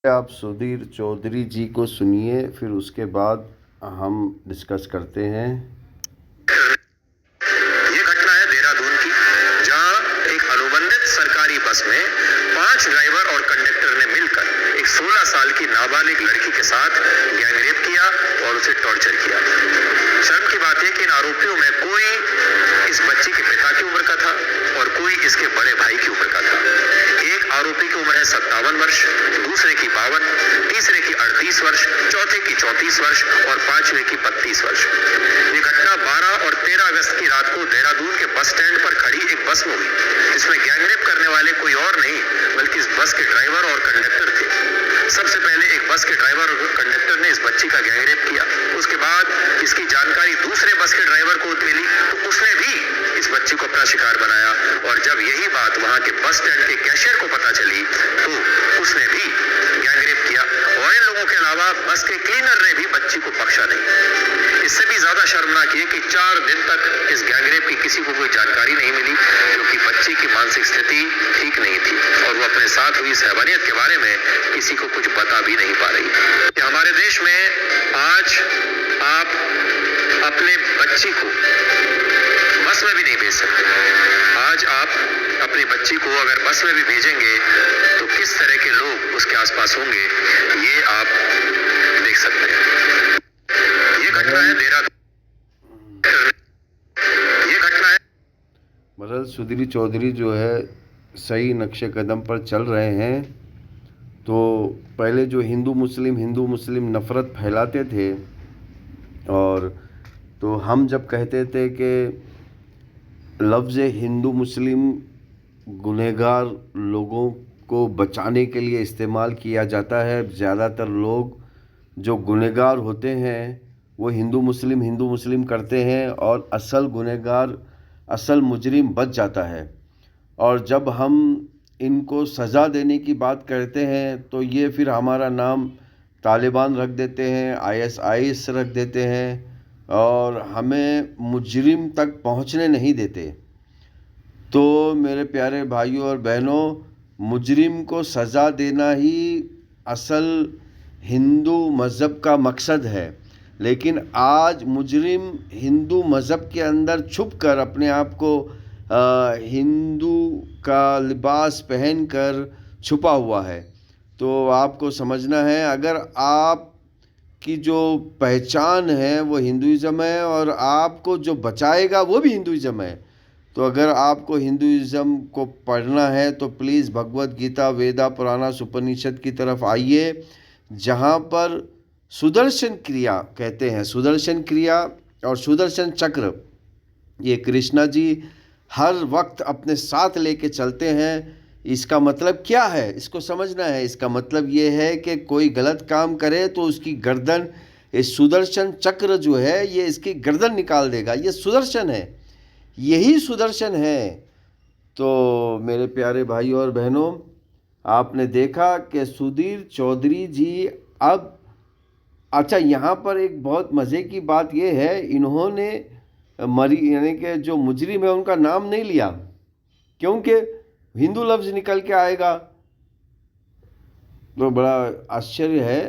आप सुधीर चौधरी जी को सुनिए, फिर उसके बाद हम डिस्कस करते हैं। ये घटना है देहरादून की, जहां एक अनुबंधित सरकारी बस में 5 ड्राइवर और कंडक्टर ने मिलकर एक 16 साल की नाबालिग लड़की के साथ गैंगरेप किया और उसे टॉर्चर किया। शर्म की बात है कि इन आरोपियों में कोई इस बच्ची के पिता की उम्र का था और कोई इसके बड़े भाई की उम्र का था। एक आरोपी की उम्र है 57 वर्ष, दूसरे की 52, तीसरे की 38 वर्ष, चौथे की 34 वर्ष और पांचवे की 32 वर्ष। ये घटना 12 और 13 अगस्त की रात को देहरादून के बस स्टैंड पर खड़ी एक बस में हुई, जिसमें गैंगरेप करने वाले कोई और नहीं बल्कि इस बस के ड्राइवर और कंडक्टर थे। सबसे पहले एक बस के ड्राइवर और कंडक्टर ने इस बच्ची का गैंगरेप किया। उसके बाद इसकी जानकारी दूसरे बस के ड्राइवर को मिली तो उसने भी इस बच्ची को अपना शिकार बनाया, और जब यही बात वहां के बस स्टैंड के कैशियर को पता चली तो उसने भी गैंगरेप किया। और इन लोगों के अलावा बस के क्लीनर ने भी बच्ची को बख्शा नहीं। इससे भी ज्यादा शर्मनाक ये कि 4 दिन तक इस गैंगरेप की किसी को कोई जानकारी नहीं मिली, क्योंकि बच्ची की मानसिक स्थिति ठीक नहीं थी और वो अपने साथ हुई इस हैवानियत के बारे में किसी को कुछ बता भी नहीं पा रही। हमारे देश में आज आप अपने बच्ची को बस में भी नहीं भेज सकते। आज आप अपनी बच्ची को अगर बस में भी भेजेंगे तो किस तरह के लोग उसके आसपास होंगे, ये आप देख सकते हैं। ये घटना है देहरादून। ये घटना है बहरहाल सुधीर चौधरी जो है सही नक्शे कदम पर चल रहे हैं। तो पहले जो हिंदू मुस्लिम नफ़रत फैलाते थे, और तो हम जब कहते थे कि लफ्ज़ हिंदू मुस्लिम गुनहगार लोगों को बचाने के लिए इस्तेमाल किया जाता है। ज़्यादातर लोग जो गुनहगार होते हैं वो हिंदू मुस्लिम करते हैं और असल गुनहगार, असल मुजरिम बच जाता है। और जब हम इनको सज़ा देने की बात करते हैं तो ये फिर हमारा नाम तालिबान रख देते हैं, ISIS रख देते हैं और हमें मुजरिम तक पहुंचने नहीं देते। तो मेरे प्यारे भाइयों और बहनों, मुजरिम को सज़ा देना ही असल हिंदू मज़हब का मकसद है। लेकिन आज मुजरिम हिंदू मज़हब के अंदर छुप कर अपने आप को हिंदू का लिबास पहनकर छुपा हुआ है। तो आपको समझना है, अगर आप की जो पहचान है वो हिंदुइज़्म है और आपको जो बचाएगा वो भी हिंदुइज़्म है, तो अगर आपको हिंदुइज़्म को पढ़ना है तो प्लीज़ भगवत गीता, वेदा, पुराना, उपनिषद की तरफ आइए, जहाँ पर सुदर्शन क्रिया कहते हैं, सुदर्शन क्रिया और सुदर्शन चक्र ये कृष्णा जी हर वक्त अपने साथ लेके चलते हैं। इसका मतलब क्या है, इसको समझना है। इसका मतलब ये है कि कोई गलत काम करे तो उसकी गर्दन, इस सुदर्शन चक्र जो है ये इसकी गर्दन निकाल देगा। ये सुदर्शन है, यही सुदर्शन है। तो मेरे प्यारे भाइयों और बहनों, आपने देखा कि सुधीर चौधरी जी अब, अच्छा यहाँ पर एक बहुत मज़े की बात ये है, इन्होंने मरी यानी कि जो मुजरिम है उनका नाम नहीं लिया, क्योंकि हिंदू लफ्ज़ निकल के आएगा। तो बड़ा आश्चर्य है